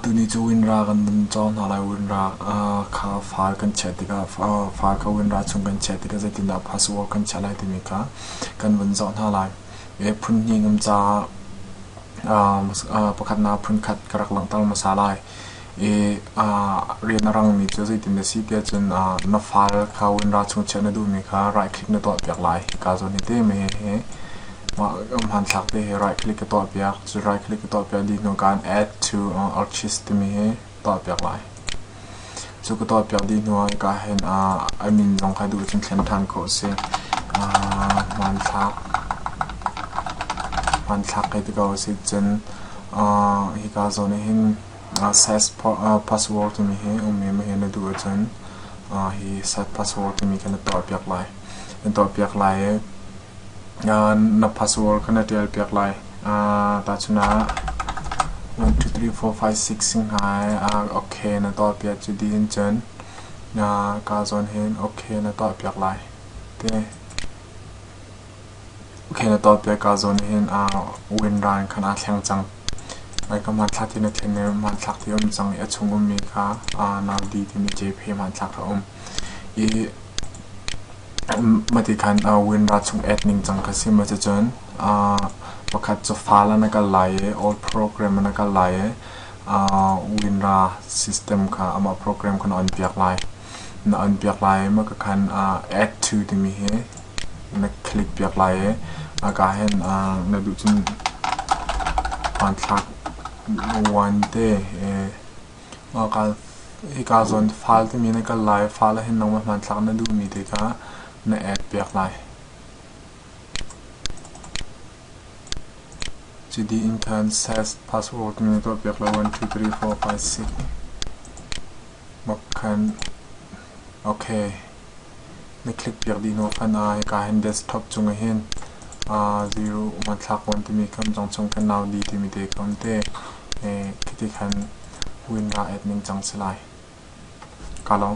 tu ni chu win ra kan chon hala win ra kha file kan chat ka file ka win ra chung kan chat ka zatin da password kan chalai ti mi ka kan wan zon hala e phun ni ngam cha pakhat na phun khat karak lang tal masalai e rian rang mi chu zatin da si ke chen na file ka win ra chung chat na du mi ka right click na to pyak lai ka zo ni te me he han thak te right click to pyak chu right click to pyak di no kan add to archives te mi he to pyak lai chu ko to pyak di no ka hen I mean jong khai du chen thlen than ko se man thak ke ko se chen hi ka zo ne hin set password te mi he me he na du chen hi set password te mi kan to pyak lai to pyak lai na password kana tel pyak lai ta chuna 1 2 3 4 5 6 sing hai okay na to pyak chu din chen ka zon hen okay na to pyak lai te okay na to pyak ka zon hen win ran khana thlang chang ai ka man thak ti na thlen man thak ti chang ya chungum mi kha na di ti mi je phe man thak i mati kan win ra chung adning chang ka sim ma chen pakhat cho file na ka lai all program na ka lai win ra system kha ama program kan on piak lai na on piak lai ma ka kan add to ti mi he na click piak lai ka hen na du chin pan thak one day ka ka zon file ti mi na ka lai file hen nang ma man thak na du mi te ka na add pyak lai gd intern says password ni to pyak lai 1 2 3 4 5 6 makhan okay na click pyak di no khan ka hen desktop chung hen 0 man thak on ti mi kam jong chung kan now di ti mi te kam te kiti khan win ra admin chang chlai ka lo